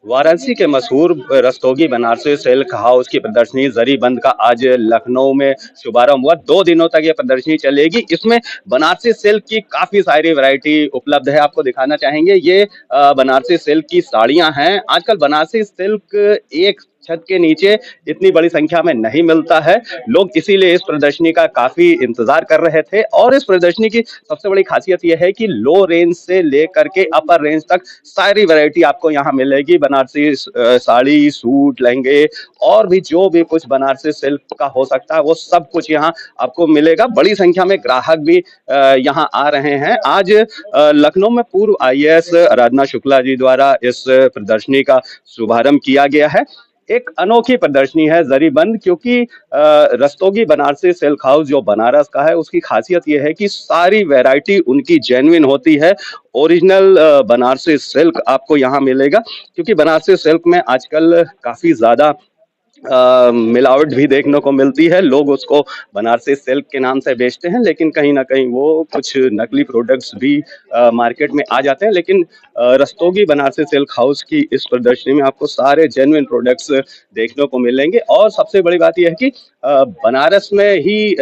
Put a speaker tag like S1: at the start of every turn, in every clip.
S1: वाराणसी के मशहूर Rastogi Banarasi silk house की प्रदर्शनी जरीबंद का आज लखनऊ में शुभारंभ हुआ। 2 दिनों तक ये प्रदर्शनी चलेगी। इसमें बनारसी सिल्क की काफी सारी वैरायटी उपलब्ध है। आपको दिखाना चाहेंगे, ये बनारसी सिल्क की साड़ियां हैं। आजकल बनारसी सिल्क एक छत के नीचे इतनी बड़ी संख्या में नहीं मिलता है। लोग इसीलिए इस प्रदर्शनी का काफी इंतजार कर रहे थे। और इस प्रदर्शनी की सबसे बड़ी खासियत यह है कि लो रेंज से लेकर के अपर रेंज तक सारी वैरायटी आपको यहाँ मिलेगी। बनारसी साड़ी, सूट, लहंगे और भी जो भी कुछ बनारसी सिल्क का हो सकता है वो सब कुछ यहाँ आपको मिलेगा। बड़ी संख्या में ग्राहक भी यहाँ आ रहे हैं। आज लखनऊ में पूर्व आईएएस आराधना शुक्ला जी द्वारा इस प्रदर्शनी का शुभारंभ किया गया है। एक अनोखी प्रदर्शनी है जरीबंद, क्योंकि रस्तोगी बनारसी सिल्क हाउस जो बनारस का है उसकी खासियत यह है कि सारी वैरायटी उनकी जेन्युइन होती है। ओरिजिनल बनारसी सिल्क आपको यहाँ मिलेगा, क्योंकि बनारसी सिल्क में आजकल काफी ज्यादा मिलावट भी देखने को मिलती है। लोग उसको बनारसी सिल्क के नाम से बेचते हैं, लेकिन कहीं ना कहीं वो कुछ नकली प्रोडक्ट्स भी मार्केट में आ जाते हैं। लेकिन रस्तोगी बनारसी सिल्क हाउस की इस प्रदर्शनी में आपको सारे जेन्युइन प्रोडक्ट्स देखने को मिलेंगे। और सबसे बड़ी बात यह है कि बनारस में ही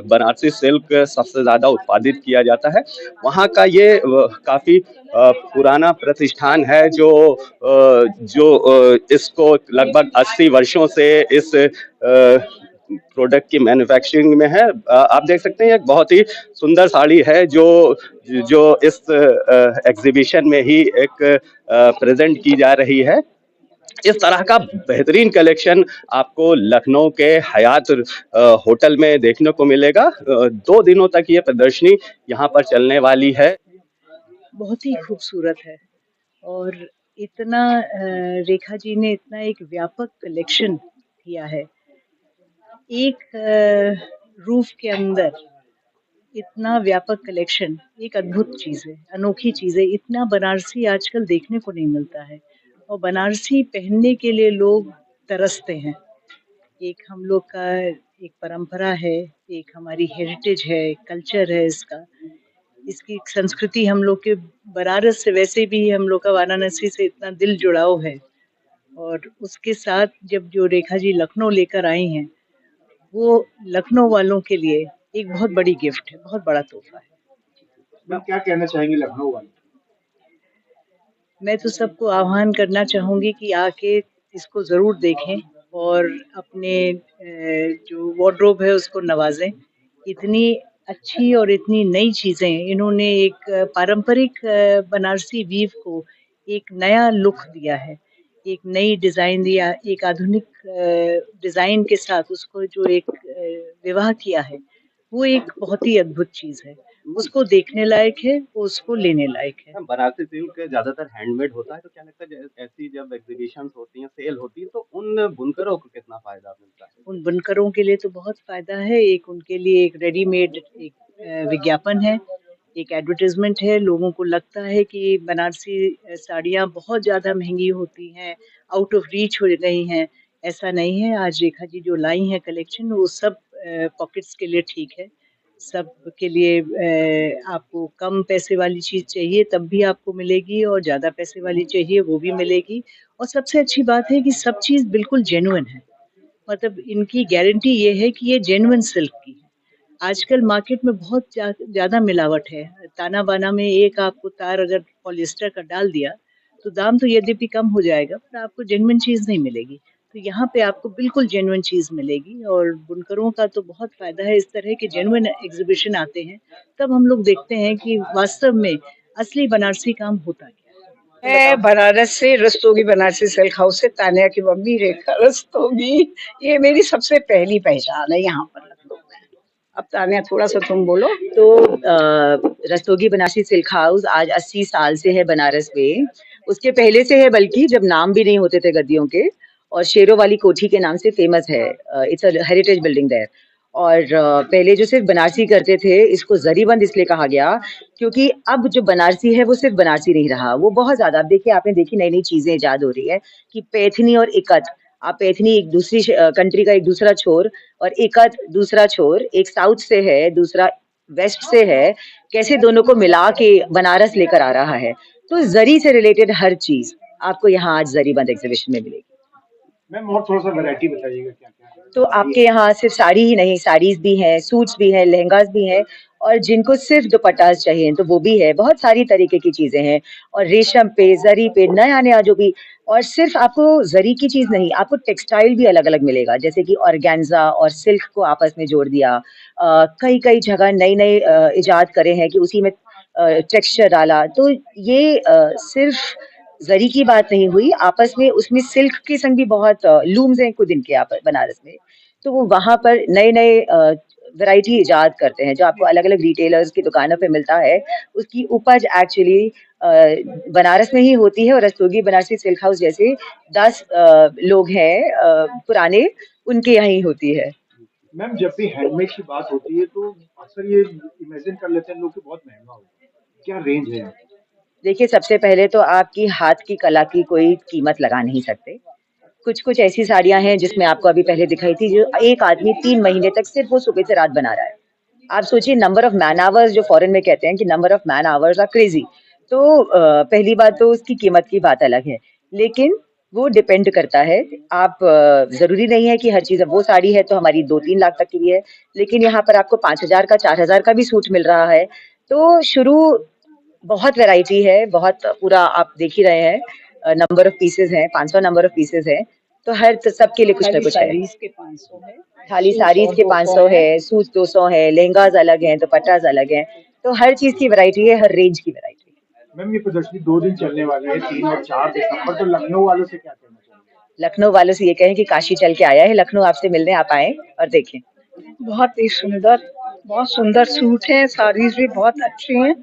S1: बनारसी सिल्क सबसे ज्यादा उत्पादित किया जाता है। वहाँ का ये काफी पुराना प्रतिष्ठान है जो इसको लगभग 80 वर्षों से इस प्रोडक्ट की मैन्युफैक्चरिंग में है। आप देख सकते हैं, एक बहुत ही सुंदर साड़ी है जो जो इस एग्जीबिशन में ही एक प्रेजेंट की जा रही है। इस तरह का बेहतरीन कलेक्शन आपको लखनऊ के हयात होटल में देखने को मिलेगा। 2 दिनों तक ये प्रदर्शनी यहाँ पर चलने वाली है।
S2: बहुत ही खूबसूरत है। और इतना रेखा जी ने इतना एक व्यापक कलेक्शन किया है। एक रूफ के अंदर इतना व्यापक कलेक्शन एक अद्भुत चीज़ है, अनोखी चीज़ है। इतना बनारसी आजकल देखने को नहीं मिलता है और बनारसी पहनने के लिए लोग तरसते हैं। एक हम लोग का एक परंपरा है, एक हमारी हेरिटेज है, कल्चर है इसका। इसकी संस्कृति हम लोग के बनारस से वैसे भी हम लोग का वाराणसी से इतना दिल जुड़ाव है। और उसके साथ जब जो रेखा जी लखनऊ लेकर आई हैं, वो लखनऊ वालों के लिए एक बहुत बड़ी गिफ्ट है, बहुत बड़ा तोहफा है।
S3: मैम क्या कहना चाहेंगी लखनऊ वाले?
S2: मैं तो सबको आह्वान करना चाहूँगी कि आके इसको ज़रूर देखें और अपने जो वार्डरोब है उसको नवाजें। इतनी अच्छी और इतनी नई चीज़ें इन्होंने एक पारंपरिक बनारसी वीव को एक नया लुक दिया है, एक नई डिज़ाइन दिया, एक आधुनिक डिज़ाइन के साथ उसको जो एक विवाह किया है, वो एक बहुत ही अद्भुत चीज़ है। उसको देखने लायक है, उसको लेने लायक है।
S1: बनारसी सिल्क ज्यादातर हैंडमेड होता है, तो क्या लगता है ऐसी जब एग्जीबिशंस होती हैं, सेल होती है, तो उन बुनकरों को कितना फायदा मिलता है?
S2: उन बुनकरों के लिए तो बहुत फ़ायदा है। एक उनके लिए एक रेडीमेड एक विज्ञापन है, एक एडवर्टाइज़मेंट है। लोगों को लगता है कि बनारसी साड़ियाँ बहुत ज़्यादा महँगी होती हैं, आउट ऑफ रीच हो गई हैं। ऐसा नहीं है। आज रेखा जी जो लाई हैं कलेक्शन, वो सब पॉकेट्स के लिए ठीक है। सब के लिए आपको कम पैसे वाली चीज़ चाहिए तब भी आपको मिलेगी और ज़्यादा पैसे वाली चाहिए वो भी मिलेगी। और सबसे अच्छी बात है कि सब चीज़ बिल्कुल जेन्युइन है। मतलब इनकी गारंटी ये है कि ये जेन्युइन सिल्क की है। आजकल मार्केट में बहुत ज़्यादा मिलावट है। ताना-बाना में एक आपको तार अगर पॉलिएस्टर का डाल दिया, तो दाम तो यद्यपि कम हो जाएगा, पर आपको जेन्युइन चीज़ नहीं मिलेगी। तो यहाँ पे आपको बिल्कुल जेन्युइन चीज़ मिलेगी और बुनकरों का तो बहुत फ़ायदा है। इस तरह के जेन्युइन एग्ज़िबिशन आते हैं, तब हम लोग देखते हैं कि वास्तव में असली बनारसी काम होता क्या है।
S4: मैं बनारस से रस्तोगी बनारसी सिल्क हाउस से तान्या की मम्मी रेखा रस्तोगी। ये मेरी सबसे पहली पहचान है यहाँ पर लखनऊ में। अब तान्या थोड़ा सा तुम बोलो।
S5: तो रस्तोगी बनारसी सिल्क हाउस आज 80 साल से है बनारस में। उसके पहले से है, बल्कि जब नाम भी नहीं होते थे गद्दियों के, और शेरों वाली कोठी के नाम से फेमस है। It's a heritage building their. और पहले जो सिर्फ बनारसी करते थे, इसको जरीबंद इसलिए कहा गया क्योंकि अब जो बनारसी है वो सिर्फ बनारसी नहीं रहा, वो बहुत ज्यादा, अब देखिए आपने देखी नई नई चीजें इजाद हो रही है कि पैथनी और इकत। आप पैथनी एक दूसरी कंट्री का एक दूसरा छोर, और इकत दूसरा छोर, एक साउथ से है दूसरा वेस्ट से है, कैसे दोनों को मिला के बनारस लेकर आ रहा है। तो जरी से रिलेटेड हर चीज आपको यहाँ आज जरीबंद एग्जीबिशन में मिलेगी।
S3: मैम और थोड़ा सा वैरायटी बताइएगा क्या क्या है।
S5: तो आपके यहाँ सिर्फ साड़ी ही नहीं, साड़ीज भी हैं, सूट्स भी हैं, लहंगास भी हैं, और जिनको सिर्फ दुपट्टास चाहिए तो वो भी है। बहुत सारी तरीके की चीजें हैं, और रेशम पे, जरी पे, नया जो भी। और सिर्फ आपको जरी की चीज नहीं, आपको टेक्सटाइल भी अलग अलग मिलेगा, जैसे कि ऑर्गेन्जा और सिल्क को आपस में जोड़ दिया। कई जगह नई इजाद करे हैं कि उसी में टेक्सचर डाला। तो ये सिर्फ जरी की बात नहीं हुई, आपस में उसमें सिल्क के संग भी बहुत लूम्स हैं खुद इनके यहाँ पर बनारस में। तो वो वहां पर नए वैरायटी इजाद करते हैं, जो आपको अलग अलग रिटेलर्स की दुकानों पे मिलता है। उसकी उपज एक्चुअली बनारस में ही होती है, और रस्तोगी बनारसी सिल्क हाउस जैसे 10 लोग हैं पुराने, उनके यहाँ ही होती है।
S3: मैम जब भी हैंडमेड की बात होती है तो अक्सर ये इमेजिन कर लेते हैं लोग कि बहुत महंगा होगा, क्या रेंज है यहाँ?
S5: देखिए, सबसे पहले तो आपकी हाथ की कला की कोई कीमत लगा नहीं सकते। कुछ ऐसी साड़ियां हैं जिसमें आपको अभी पहले दिखाई थी, जो एक आदमी 3 महीने तक सिर्फ वो सुबह से रात बना रहा है। आप सोचिए, नंबर ऑफ मैन आवर्स, जो फॉरेन में कहते हैं कि number of man hours are crazy. तो पहली बात तो उसकी कीमत की बात अलग है, लेकिन वो डिपेंड करता है। आप जरूरी नहीं है कि हर चीज, अब वो साड़ी है तो हमारी 2-3 लाख तक की भी है, लेकिन यहाँ पर आपको 5,000 का, 4,000 का भी सूट मिल रहा है। तो शुरू बहुत वैरायटी है, बहुत पूरा आप देख ही रहे हैं, नंबर ऑफ पीसेस हैं, 500 नंबर ऑफ पीसेस हैं। तो हर सबके लिए कुछ ना कुछ है।
S4: साड़ीज के 500 है,
S5: खाली साड़ीज के 500 है, सूट 200 है, लहंगाज अलग हैं, दुपट्टास अलग हैं। तो हर चीज की वैरायटी है, हर रेंज की वैरायटी है।
S3: मैम ये प्रदर्शनी 2 दिन चलने वाली है, 3 और 4 दिसंबर, तो लखनऊ वालों से क्या कहना चाहिए?
S5: लखनऊ वालों से ये कहें कि काशी चल के आया है, लखनऊ आपसे मिलने आप आए और देखें।
S4: बहुत ही सुंदर, बहुत सुंदर सूट है, साड़ीज भी बहुत अच्छी हैं।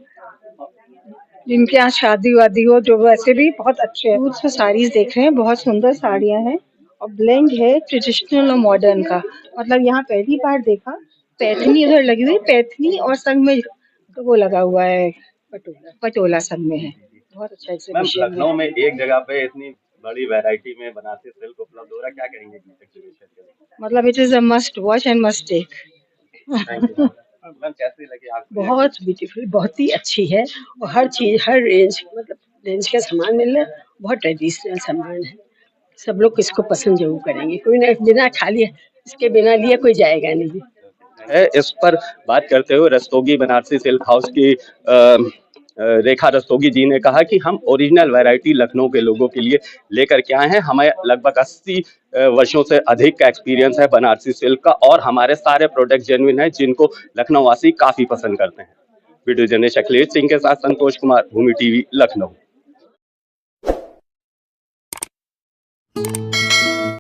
S4: जिनके यहाँ शादी वादी हो, जो वैसे भी बहुत अच्छे हैं। सूट्स और साड़ीज देख रहे हैं, बहुत सुंदर साड़ियाँ हैं, और ब्लेंड है ट्रेडिशनल और मॉडर्न का। मतलब यहाँ पहली बार देखा, पैथनी उधर लगी हुई, पैथनी और संग में वो लगा हुआ है, पटोला संग में है। बहुत अच्छा
S1: मैम
S4: एग्जीबिशन है।
S1: लखनऊ में एक जगह पे इतनी बड़ी वैरायटी में बनारसी सिल्क उपलब्ध हो रहा है, क्या करेंगे इस एग्जीबिशन के लिए?
S4: मतलब it is a must watch and must take.
S1: Thank you ma'am, कैसी लगी आपको?
S6: बहुत ब्यूटीफुल, बहुत ही अच्छी है, और हर चीज, हर रेंज, मतलब रेंज का सामान मिल रहा है। बहुत ट्रेडिशनल सामान है, सब लोग इसको पसंद जरूर करेंगे। कोई ना बिना खाली इसके बिना लिए कोई जाएगा नहीं।
S1: है इस पर बात करते हुए रस्तोगी बनारसी सिल्क हाउस की रेखा रस्तोगी जी ने कहा कि हम ओरिजिनल वैरायटी लखनऊ के लोगों के लिए लेकर के आए हैं। हमें लगभग 80 वर्षों से अधिक का एक्सपीरियंस है बनारसी सिल्क का, और हमारे सारे प्रोडक्ट जेन्युइन हैं, जिनको लखनऊ वासी काफी पसंद करते हैं। वीडियो जर्नलिस्ट अखिलेश सिंह के साथ संतोष कुमार, भूमि टीवी, लखनऊ।